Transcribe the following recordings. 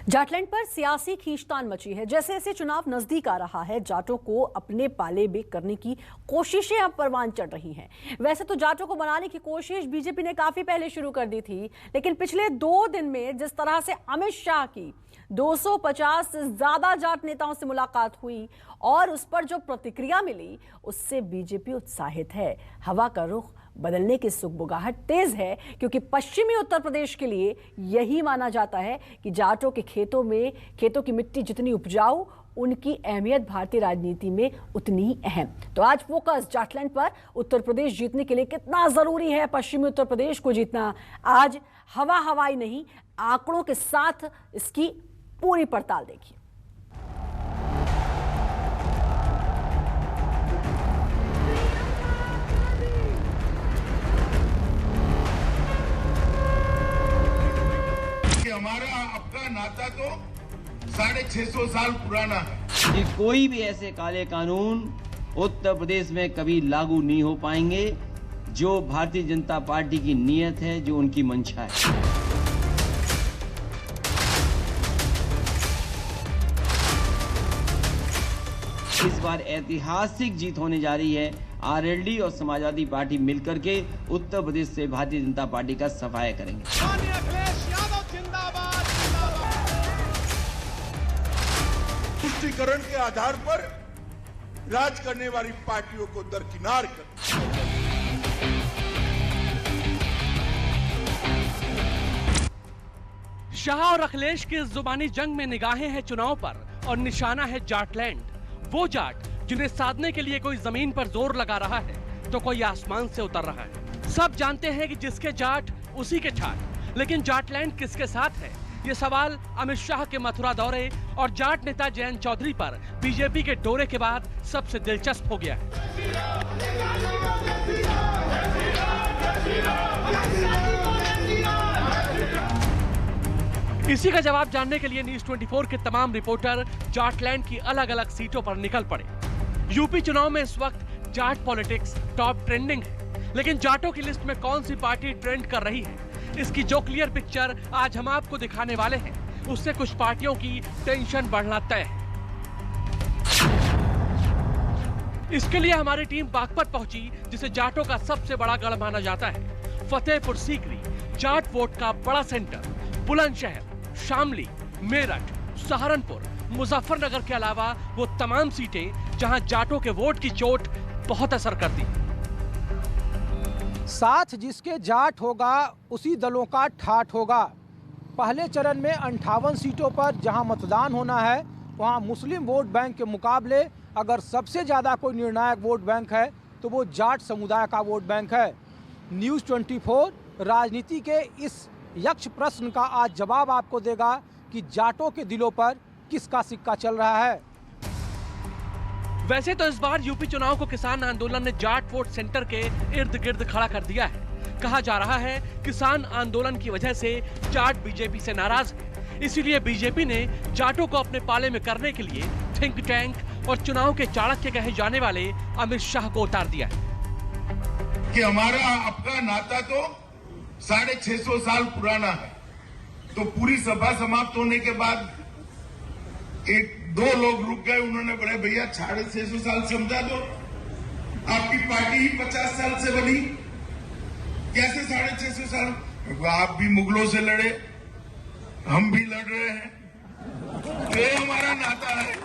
जाटलैंड पर सियासी खींचतान मची है। जैसे जैसे चुनाव नजदीक आ रहा है, जाटों को अपने पाले में करने की कोशिशें अब परवान चढ़ रही हैं। वैसे तो जाटों को बनाने की कोशिश बीजेपी ने काफी पहले शुरू कर दी थी, लेकिन पिछले 2 दिन में जिस तरह से अमित शाह की 250 से ज्यादा जाट नेताओं से मुलाकात हुई और उस पर जो प्रतिक्रिया मिली, उससे बीजेपी उत्साहित है। हवा का रुख बदलने की सुगबुगाहट तेज है, क्योंकि पश्चिमी उत्तर प्रदेश के लिए यही माना जाता है कि जाटों के खेतों की मिट्टी जितनी उपजाऊ, उनकी अहमियत भारतीय राजनीति में उतनी ही अहम। तो आज फोकस जाटलैंड पर उत्तर प्रदेश जीतने के लिए कितना जरूरी है पश्चिमी उत्तर प्रदेश को जीतना। आज हवाई नहीं, आंकड़ों के साथ इसकी पूरी पड़ताल देखिए। हमारा आपका नाता तो 650 साल पुराना है। कि कोई भी ऐसे काले कानून उत्तर प्रदेश में कभी लागू नहीं हो पाएंगे जो भारतीय जनता पार्टी की नीयत है, जो उनकी मंशा है। इस बार ऐतिहासिक जीत होने जा रही है। आरएलडी और समाजवादी पार्टी मिलकर के उत्तर प्रदेश से भारतीय जनता पार्टी का सफाया करेंगे। तुष्टीकरण के आधार पर राज करने वाली पार्टियों को दरकिनार कर। शाह और अखिलेश की जुबानी जंग में निगाहें हैं चुनाव पर और निशाना है जाटलैंड। वो जाट जिन्हें साधने के लिए कोई जमीन पर जोर लगा रहा है तो कोई आसमान से उतर रहा है। सब जानते हैं कि जिसके जाट उसी के ठाट, लेकिन जाटलैंड किसके साथ है, ये सवाल अमित शाह के मथुरा दौरे और जाट नेता जयंत चौधरी पर बीजेपी के दौरे के बाद सबसे दिलचस्प हो गया है। इसी का जवाब जानने के लिए न्यूज 24 के तमाम रिपोर्टर जाटलैंड की अलग अलग सीटों पर निकल पड़े। यूपी चुनाव में इस वक्त जाट पॉलिटिक्स टॉप ट्रेंडिंग है, लेकिन जाटों की लिस्ट में कौन सी पार्टी ट्रेंड कर रही है, इसकी जो क्लियर पिक्चर आज हम आपको दिखाने वाले हैं, उससे कुछ पार्टियों की टेंशन बढ़ना तय है। इसके लिए हमारी टीम बागपत पहुंची, जिसे जाटों का सबसे बड़ा गढ़ माना जाता है। फतेहपुर सीकरी जाट वोट का बड़ा सेंटर। बुलंदशहर, शामली, मेरठ, सहारनपुर, मुजफ्फरनगर के अलावा वो तमाम सीटें जहां जाटों के वोट की चोट बहुत असर करती है। साथ जिसके जाट होगा उसी दलों का ठाठ होगा। पहले चरण में 58 सीटों पर जहां मतदान होना है, वहां मुस्लिम वोट बैंक के मुकाबले अगर सबसे ज़्यादा कोई निर्णायक वोट बैंक है तो वो जाट समुदाय का वोट बैंक है। न्यूज़ 24 राजनीति के इस यक्ष प्रश्न का आज जवाब आपको देगा कि जाटों के दिलों पर किसका सिक्का चल रहा है। वैसे तो इस बार यूपी चुनाव को किसान आंदोलन ने जाट वोट सेंटर के इर्द गिर्द खड़ा कर दिया है। कहा जा रहा है किसान आंदोलन की वजह से जाट बीजेपी से नाराज है, इसीलिए बीजेपी ने जाटों को अपने पाले में करने के लिए थिंक टैंक और चुनाव के चाणक्य कहे जाने वाले अमित शाह को उतार दिया है। कि हमारा आपका नाता तो 650 साल पुराना है। तो पूरी सभा समाप्त होने के बाद 1-2 लोग रुक गए, उन्होंने बोले भैया 650 साल समझा दो, आपकी पार्टी ही 50 साल से बनी, कैसे 650 साल? आप भी मुगलों से लड़े, हम भी लड़ रहे हैं, ये हमारा नाता है।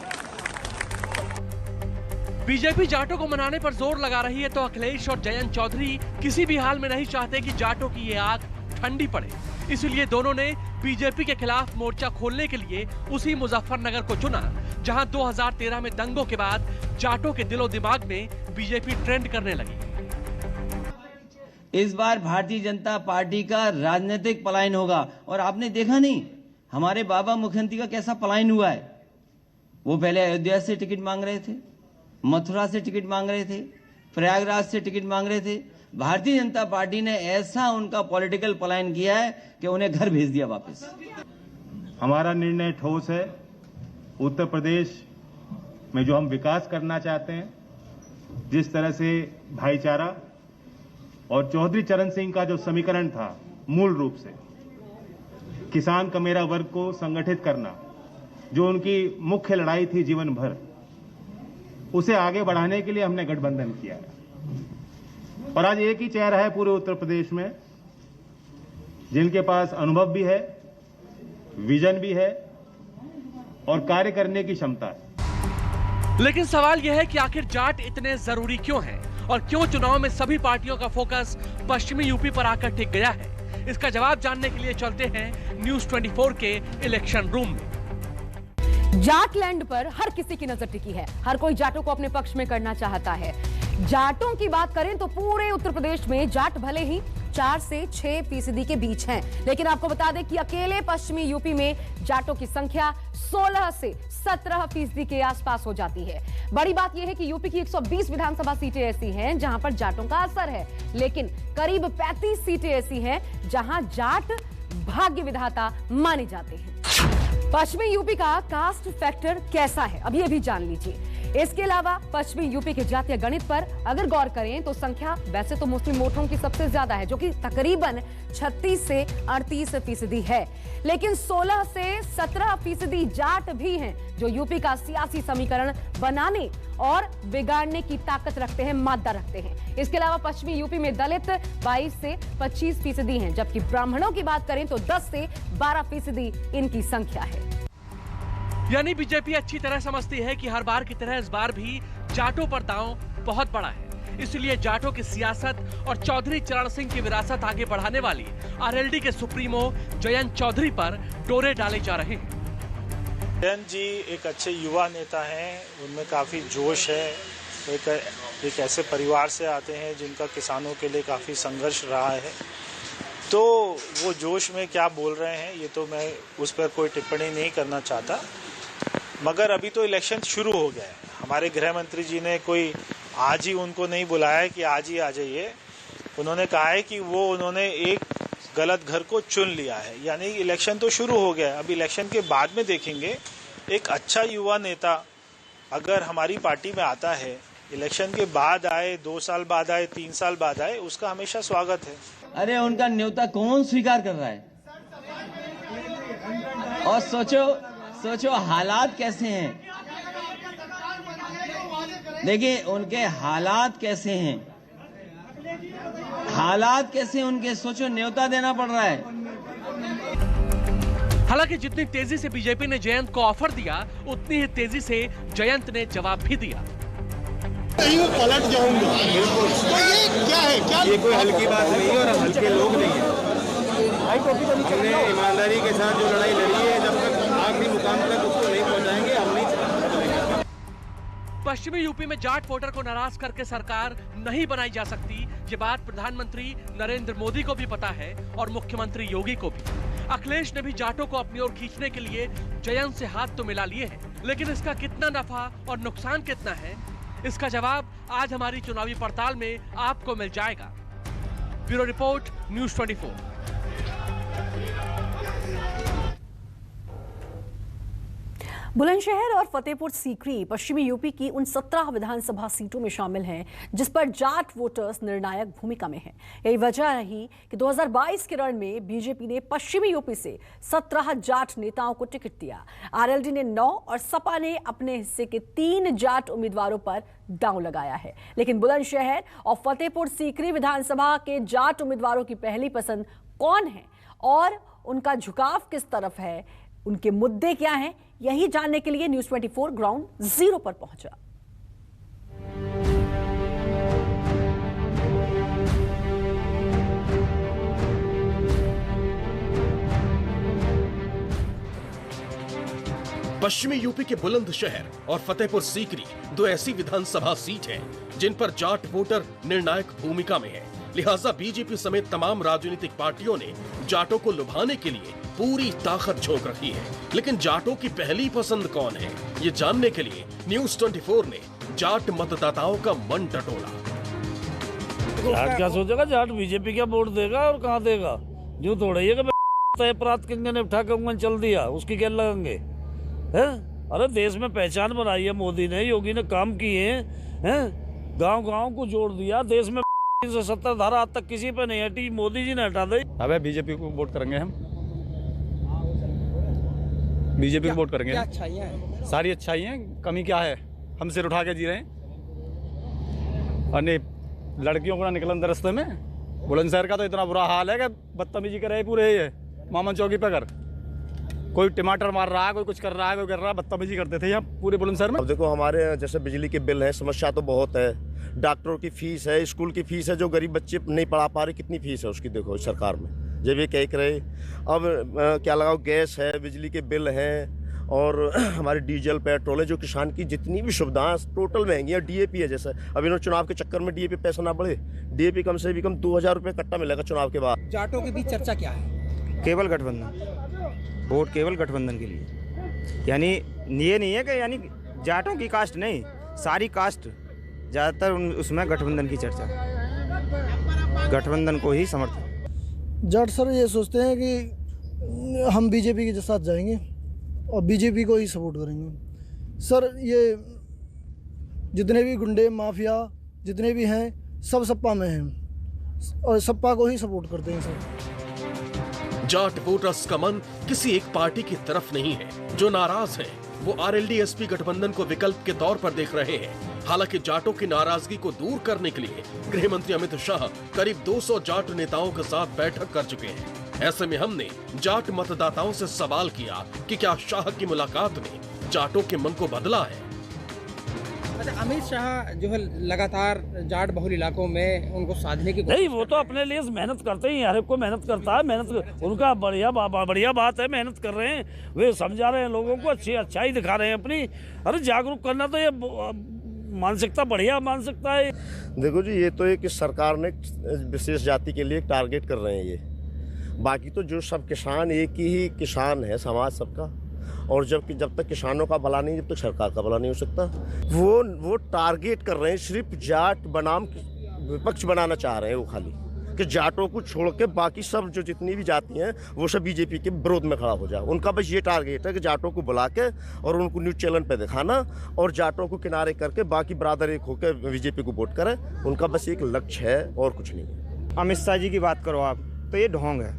बीजेपी जाटों को मनाने पर जोर लगा रही है तो अखिलेश और जयंत चौधरी किसी भी हाल में नहीं चाहते कि जाटों की ये आग ठंडी पड़े। इसलिए दोनों ने बीजेपी के खिलाफ मोर्चा खोलने के लिए उसी मुजफ्फरनगर को चुना, जहां 2013 में दंगों के बाद जाटों के दिलो दिमाग में बीजेपी ट्रेंड करने लगी। इस बार भारतीय जनता पार्टी का राजनीतिक पलायन होगा। और आपने देखा नहीं हमारे बाबा मुख्यमंत्री का कैसा पलायन हुआ है। वो पहले अयोध्या से टिकट मांग रहे थे, मथुरा से टिकट मांग रहे थे, प्रयागराज से टिकट मांग रहे थे। भारतीय जनता पार्टी ने ऐसा उनका पॉलिटिकल पलायन किया है कि उन्हें घर भेज दिया वापस। हमारा निर्णय ठोस है। उत्तर प्रदेश में जो हम विकास करना चाहते हैं, जिस तरह से भाईचारा और चौधरी चरण सिंह का जो समीकरण था, मूल रूप से किसान का मेरा वर्ग को संगठित करना, जो उनकी मुख्य लड़ाई थी जीवन भर, उसे आगे बढ़ाने के लिए हमने गठबंधन किया है। और आज एक ही चेहरा है पूरे उत्तर प्रदेश में जिनके पास अनुभव भी है, विजन भी है और कार्य करने की क्षमता है। लेकिन सवाल यह है कि आखिर जाट इतने जरूरी क्यों हैं और क्यों चुनाव में सभी पार्टियों का फोकस पश्चिमी यूपी पर आकर टिक गया है? इसका जवाब जानने के लिए चलते हैं न्यूज 24 के इलेक्शन रूम में। जाटलैंड पर हर किसी की नजर टिकी है। हर कोई जाटों को अपने पक्ष में करना चाहता है। जाटों की बात करें तो पूरे उत्तर प्रदेश में जाट भले ही 4 से 6% के बीच हैं, लेकिन आपको बता दें कि अकेले पश्चिमी यूपी में जाटों की संख्या 16 से 17% के आसपास हो जाती है। बड़ी बात यह है कि यूपी की 120 विधानसभा सीटें ऐसी हैं जहां पर जाटों का असर है, लेकिन करीब 35 सीटें ऐसी हैं जहां जाट भाग्य विधाता माने जाते हैं। पश्चिमी यूपी का कास्ट फैक्टर कैसा है, अब ये भी जान लीजिए। इसके अलावा पश्चिमी यूपी के जातीय गणित पर अगर गौर करें तो संख्या वैसे तो मुस्लिम वोटरों की सबसे ज्यादा है, जो कि तकरीबन 36 से 38% है, लेकिन 16 से 17% जाट भी हैं जो यूपी का सियासी समीकरण बनाने और बिगाड़ने की ताकत रखते हैं, मादा रखते हैं। इसके अलावा पश्चिमी यूपी में दलित 22 से 25% हैं, जबकि ब्राह्मणों की बात करें तो 10 से 12% इनकी संख्या है। यानी बीजेपी अच्छी तरह समझती है कि हर बार की तरह इस बार भी जाटों पर दांव बहुत बड़ा है, इसलिए जाटों की सियासत और चौधरी चरण सिंह की विरासत आगे बढ़ाने वाली आरएलडी के सुप्रीमो जयंत चौधरी पर डोरे डाले जा रहे हैं। जयंत जी एक अच्छे युवा नेता हैं, उनमें काफ़ी जोश है। एक ऐसे परिवार से आते हैं जिनका किसानों के लिए काफ़ी संघर्ष रहा है, तो वो जोश में क्या बोल रहे हैं ये तो मैं उस पर कोई टिप्पणी नहीं करना चाहता। मगर अभी तो इलेक्शन शुरू हो गया है। हमारे गृह मंत्री जी ने कोई आज ही उनको नहीं बुलाया है कि आज ही आ जाइए। उन्होंने कहा है कि उन्होंने एक गलत घर को चुन लिया है, यानी इलेक्शन तो शुरू हो गया है। अब इलेक्शन के बाद में देखेंगे। एक अच्छा युवा नेता अगर हमारी पार्टी में आता है, इलेक्शन के बाद आए, 2 साल बाद आए, 3 साल बाद आए, उसका हमेशा स्वागत है। अरे उनका न्योता कौन स्वीकार कर रहा है? और सोचो हालात कैसे हैं। देखिए उनके हालात कैसे हैं, उनके सोचो, न्योता देना पड़ रहा है। हालांकि जितनी तेजी से बीजेपी ने जयंत को ऑफर दिया, उतनी ही तेजी से जयंत ने जवाब भी दिया। मैं पलट जाऊंगा। बिल्कुल। तो ये क्या है? क्या ये कोई हल्की बात नहीं है और हल्के लोग नहीं है। हमने ईमानदारी के साथ जो लड़ाई लड़ी है, जब तक आखिरी मुकाम तक उसको नहीं पहुंचाएंगे, हम नहीं चलेंगे। पश्चिमी यूपी में जाट वोटर को नाराज करके सरकार नहीं बनाई जा सकती, ये बात प्रधानमंत्री नरेंद्र मोदी को भी पता है और मुख्यमंत्री योगी को भी। अखिलेश ने भी जाटों को अपनी ओर खींचने के लिए जयंत से हाथ तो मिला लिए हैं, लेकिन इसका कितना नफा और नुकसान कितना है, इसका जवाब आज हमारी चुनावी पड़ताल में आपको मिल जाएगा। Bureau report, news 24। बुलंदशहर और फतेहपुर सीकरी पश्चिमी यूपी की उन 17 विधानसभा सीटों में शामिल हैं जिस पर जाट वोटर्स निर्णायक भूमिका में हैं। यही वजह रही कि 2022 के रण में बीजेपी ने पश्चिमी यूपी से 17 जाट नेताओं को टिकट दिया। आरएलडी ने 9 और सपा ने अपने हिस्से के 3 जाट उम्मीदवारों पर दांव लगाया है। लेकिन बुलंदशहर और फतेहपुर सीकरी विधानसभा के जाट उम्मीदवारों की पहली पसंद कौन है और उनका झुकाव किस तरफ है, उनके मुद्दे क्या हैं, यही जानने के लिए न्यूज 24 ग्राउंड जीरो पर पहुंचा। पश्चिमी यूपी के बुलंदशहर और फतेहपुर सीकरी 2 ऐसी विधानसभा सीट हैं जिन पर जाट वोटर निर्णायक भूमिका में है। लिहाजा बीजेपी समेत तमाम राजनीतिक पार्टियों ने जाटों को लुभाने के लिए पूरी ताकत झोंक रखी है। लेकिन जाटों की पहली पसंद कौन है, ये जानने के लिए न्यूज 24 ने जाट मतदाताओं का मन टटोला। जाट क्या सोचेगा? जाट बीजेपी क्या वोट देगा और कहाँ देगा? जो थोड़ा ये अपराध किंग ने उठा के चल दिया, उसकी क्या लगेंगे? अरे देश में पहचान बनाई है मोदी ने, योगी ने काम किए हैं, गांव-गांव को जोड़ दिया। देश में 370 धारा आज तक किसी पे नहीं हटी, मोदी जी ने हटा दी। अबे बीजेपी को वोट करेंगे हम। बीजेपी को वोट करेंगे। क्या अच्छाइयाँ हैं? सारी अच्छाइयाँ, कमी क्या है? हम सिर उठा के जी रहे हैं। और नहीं, लड़कियों को ना निकलन रास्ते में। बुलंदशहर का तो इतना बुरा हाल है कि बदतमीजी कर रहे पूरे ये मामन चौकी पे कर, कोई टमाटर मार रहा है, कोई कुछ कर रहा है, कोई कर रहा है, बदतमीजी करते थे यहाँ पूरे बुलंदशहर में। अब देखो हमारे जैसे बिजली के बिल है, समस्या तो बहुत है, डॉक्टरों की फीस है, स्कूल की फीस है, जो गरीब बच्चे नहीं पढ़ा पा रहे कितनी फीस है उसकी देखो सरकार में, जब ये कह रहे। अब क्या लगाओ, गैस है, बिजली के बिल हैं, और हमारे डीजल पेट्रोल है, जो किसान की जितनी भी सुविधाएं टोटल महंगी है। डीएपी है, जैसे अब इन्होंने चुनाव के चक्कर में डीएपी पैसा ना बढ़े, डीएपी कम से भी कम 2000 रुपये कट्टा मिलेगा चुनाव के बाद। जाटों के बीच चर्चा क्या है? केवल गठबंधन, वोट केवल गठबंधन के लिए। यानी ये नहीं है कि यानी जाटों की कास्ट नहीं, सारी कास्ट ज़्यादातर उसमें गठबंधन की चर्चा, गठबंधन को ही समर्थन। जाट सर ये सोचते हैं कि हम बीजेपी के साथ जाएंगे और बीजेपी को ही सपोर्ट करेंगे। सर ये जितने भी गुंडे माफिया जितने भी हैं सब सपा में हैं और सपा को ही सपोर्ट करते हैं सर। जाट वोटर्स का मन किसी एक पार्टी की तरफ नहीं है। जो नाराज हैं, वो आरएलडी-एसपी गठबंधन को विकल्प के तौर पर देख रहे हैं। हालांकि जाटों की नाराजगी को दूर करने के लिए गृह मंत्री अमित शाह करीब 200 जाट नेताओं के साथ बैठक कर चुके हैं। ऐसे में हमने जाट मतदाताओं से सवाल किया कि क्या शाह की मुलाकात ने जाटों के मन को बदला है। अमित शाह जो है लगातार जाट बहुल इलाकों में उनको साधने की नहीं, वो तो अपने लिए मेहनत करते ही, हर एक को मेहनत करता है, मेहनत उनका बढ़िया बात है, मेहनत कर रहे हैं, वे समझा रहे हैं लोगों को, अच्छाई दिखा रहे हैं अपनी। अरे जागरूक करना तो ये मानसिकता बढ़िया मानसिकता है। देखो जी, ये तो एक सरकार ने विशेष जाति के लिए टारगेट कर रहे हैं ये, बाकी तो जो सब किसान एक ही किसान है समाज सबका, और जब तक किसानों का भला नहीं, जब तक सरकार का भला नहीं हो सकता। वो टारगेट कर रहे हैं, सिर्फ जाट बनाम विपक्ष बनाना चाह रहे हैं वो, खाली कि जाटों को छोड़ के बाकी सब जो जितनी भी जाति हैं वो सब बीजेपी के विरोध में खड़ा हो जाए। उनका बस ये टारगेट है कि जाटों को बुला के और उनको न्यूज़ चैनल पे दिखाना और जाटों को किनारे करके बाकी बरादर एक होकर बीजेपी को वोट करें। उनका बस एक लक्ष्य है और कुछ नहीं। अमित शाह जी की बात करो आप, तो ये ढोंग है,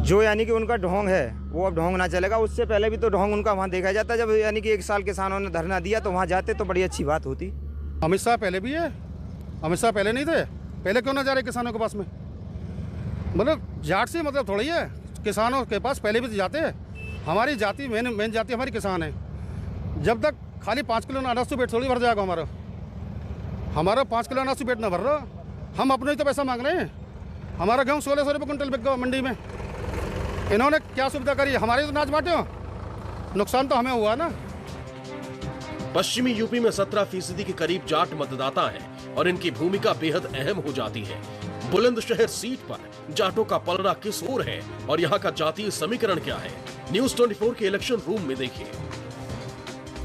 जो यानी कि उनका ढोंग है वो अब ढोंग ना चलेगा। उससे पहले भी तो ढोंग उनका वहाँ देखा जाता, जब यानी कि 1 साल किसानों ने धरना दिया तो वहाँ जाते तो बड़ी अच्छी बात होती। अमित शाह पहले भी है, अमित शाह पहले नहीं थे, पहले क्यों ना जा रहे किसानों के पास में? मतलब जाट से मतलब थोड़ा ही है, किसानों के पास पहले भी जाते हैं। हमारी जाति मेन जाति हमारी किसान है। जब तक खाली 5 किलो अनाज तो पेट थोड़ी भर जाएगा हमारा 5 किलो अनाज तो पेट ना भर रहा, हम अपने ही तो पैसा मांग रहे हैं। हमारा गेहूँ 1600 रुपये कुंटल बिक गया मंडी में। इन्होंने क्या सुविधा करी? हमारे तो अनाज बांटे हो, नुकसान तो हमें हुआ ना। पश्चिमी यूपी में 17% के करीब जाट मतदाता हैं और इनकी भूमिका बेहद अहम हो जाती है। बुलंदशहर सीट पर जाटों का पलड़ा किस ओर है और यहाँ का जातीय समीकरण क्या है, न्यूज़ 24 के इलेक्शन रूम में देखिए।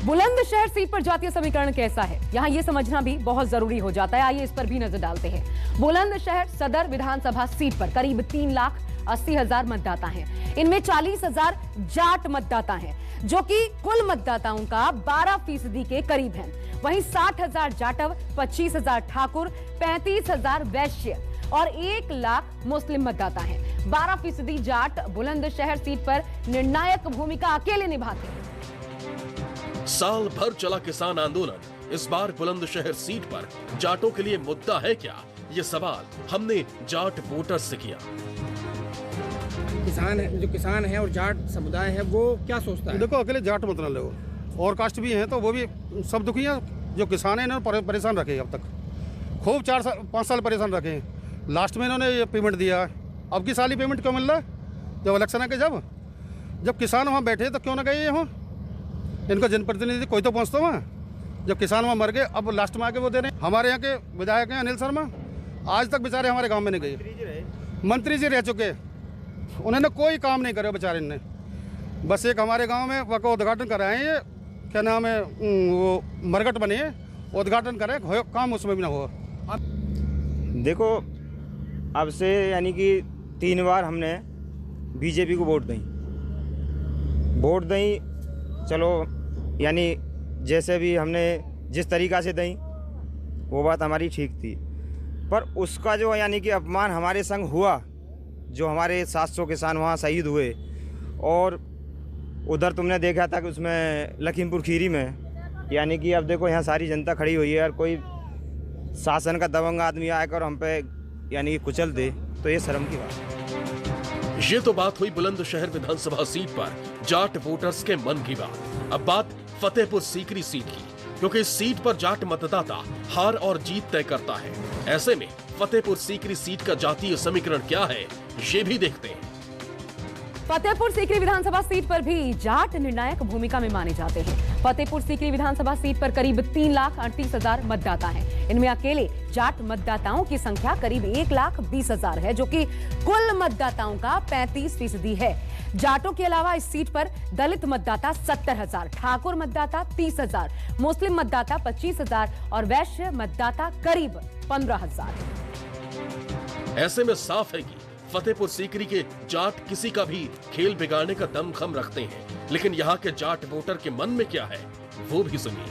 बुलंदशहर सीट पर जातीय समीकरण कैसा है, यहाँ ये समझना भी बहुत जरूरी हो जाता है। आइए इस पर भी नजर डालते हैं। बुलंदशहर सदर विधानसभा सीट पर करीब 3,80,000 मतदाता हैं। इनमें 40,000 जाट मतदाता हैं, जो कि कुल मतदाताओं का 12% के करीब हैं। वहीं 60,000 जाटव, 25,000 ठाकुर, 35,000 वैश्य और 1 लाख मुस्लिम मतदाता हैं। 12% जाट बुलंदशहर सीट पर निर्णायक भूमिका अकेले निभाते हैं। साल भर चला किसान आंदोलन, इस बार बुलंदशहर सीट पर जाटों के लिए मुद्दा है क्या? ये सवाल हमने जाट वोटर्स से किया। किसान है और जाट समुदाय है वो क्या सोचता है? देखो, अकेले जाट मत ना लो, और कास्ट भी हैं तो वो भी सब दुखी हैं। जो किसान है इन्होंने परेशान रखे, अब तक खूब 4-5 साल परेशान रखे। लास्ट में इन्होंने ये पेमेंट दिया, अब की साल ही पेमेंट क्यों मिल रहा है? जब इलेक्शन है कि जब किसान वहाँ बैठे तो क्यों ना गए वहाँ? इनका जनप्रतिनिधि कोई तो पहुँचता वहाँ। जब किसान वहाँ मर गए, अब लास्ट में आके वो दे रहे हैं। हमारे यहाँ के विधायक हैं अनिल शर्मा, आज तक बेचारे हमारे गाँव में नहीं गए। मंत्री जी रह चुके, उन्होंने कोई काम नहीं करे बेचारे ने। बस एक हमारे गांव में वह उद्घाटन कराए, ये क्या नाम है, वो मरघट बने, उद्घाटन करे, काम उसमें भी ना हो। देखो, अब से यानी कि 3 बार हमने बीजेपी को वोट दी, चलो यानी जैसे भी हमने जिस तरीक़ा से दी वो बात हमारी ठीक थी, पर उसका जो यानी कि अपमान हमारे संग हुआ, जो हमारे 700 किसान वहाँ शहीद हुए और उधर तुमने देखा था कि उसमें लखीमपुर खीरी में, यानी कि अब देखो यहाँ सारी जनता खड़ी हुई है और कोई शासन का दबंग आदमी आकर हम पे यानी कि कुचल दे, तो ये शर्म की बात है। ये तो बात हुई बुलंदशहर विधानसभा सीट पर जाट वोटर्स के मन की बात। अब बात फतेहपुर सीकरी सीट की, क्योंकि इस सीट पर जाट मतदाता हार और जीत तय करता है। ऐसे में फतेहपुर सीकरी सीट का जातीय समीकरण क्या है, ये भी देखते हैं। फतेहपुर सीकरी विधानसभा सीट पर भी जाट निर्णायक भूमिका में माने जाते हैं। फतेहपुर सीकरी विधानसभा सीट पर करीब 3,38,000 मतदाता हैं। इनमें अकेले जाट मतदाताओं की संख्या करीब 1,20,000 है, जो कि कुल मतदाताओं का 35% है। जाटों के अलावा इस सीट पर दलित मतदाता 70,000, ठाकुर मतदाता 30,000, मुस्लिम मतदाता 25,000 और वैश्य मतदाता करीब 15,000। ऐसे में साफ है कि फतेहपुर सीकरी के जाट किसी का भी खेल बिगाड़ने का दमखम रखते हैं, लेकिन यहाँ के जाट वोटर के मन में क्या है वो भी सुनिए।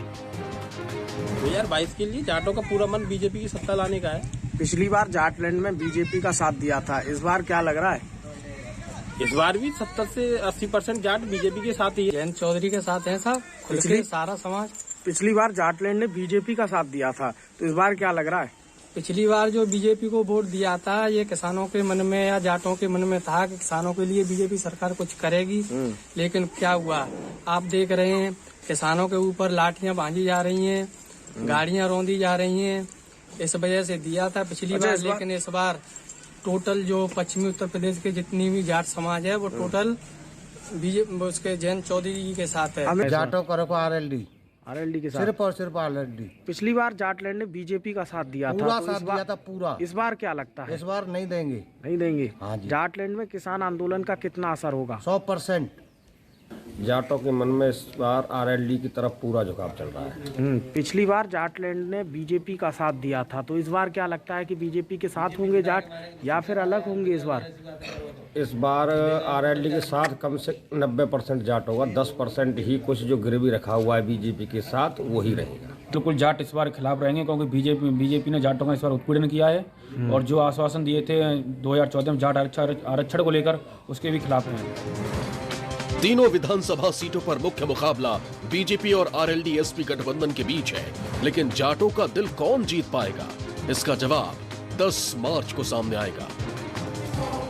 2022 के लिए जाटों का पूरा मन बीजेपी की सत्ता लाने का है। पिछली बार जाटलैंड में बीजेपी का साथ दिया था, इस बार क्या लग रहा है? इस बार भी 70 से 80% जाट बीजेपी के साथ ही है। जयंत चौधरी के साथ है साहब, खुल के सारा समाज। पिछली बार जाटलैंड ने बीजेपी का साथ दिया था, तो इस बार क्या लग रहा है? पिछली बार जो बीजेपी को वोट दिया था, ये किसानों के मन में या जाटों के मन में था कि किसानों के लिए बीजेपी सरकार कुछ करेगी, लेकिन क्या हुआ आप देख रहे हैं, किसानों के ऊपर लाठियां बांधी जा रही हैं, गाड़ियां रौंदी जा रही हैं। इस वजह से दिया था पिछली बार, लेकिन इस बार टोटल जो पश्चिमी उत्तर प्रदेश के जितनी भी जाट समाज है वो टोटल बीजेपी उसके जयंत चौधरी के साथ है। जाटों को आरएलडी के साथ, सिर्फ और सिर्फ आरएलडी। पिछली बार जाटलैंड ने बीजेपी का साथ दिया पूरा था, साथ दिया था पूरा। इस बार क्या लगता है? इस बार नहीं देंगे। नहीं देंगे। हाँ जी। जाटलैंड में किसान आंदोलन का कितना असर होगा? 100%। जाटों के मन में इस बार आरएलडी की तरफ पूरा झुकाव चल रहा है। पिछली बार जाटलैंड ने बीजेपी का साथ दिया था, तो इस बार क्या लगता है कि बीजेपी के साथ होंगे जाट या फिर अलग होंगे? इस बार आरएलडी के साथ कम से 90% जाट होगा, 10% ही कुछ जो गिरवी रखा हुआ है बीजेपी के साथ वही रहेगा। बिल्कुल जाट इस बार खिलाफ रहेंगे, क्योंकि बीजेपी ने जाटों का इस बार उत्पीड़न किया है और जो आश्वासन दिए थे 2014 में जाट आरक्षण को लेकर, उसके भी खिलाफ रहेंगे। तीनों विधानसभा सीटों पर मुख्य मुकाबला बीजेपी और आरएलडी एसपी गठबंधन के बीच है, लेकिन जाटों का दिल कौन जीत पाएगा, इसका जवाब 10 मार्च को सामने आएगा।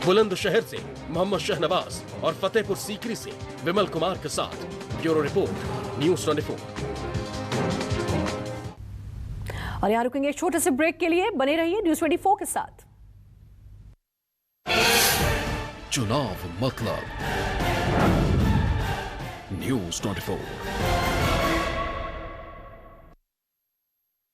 बुलंदशहर से मोहम्मद शहनवाज और फतेहपुर सीकरी से विमल कुमार के साथ ब्यूरो रिपोर्ट, न्यूज़ 24। और यहाँ रुकेंगे एक छोटे से ब्रेक के लिए, बने रहिए न्यूज़ 24 के साथ। चुनाव मतलब न्यूज़ 24।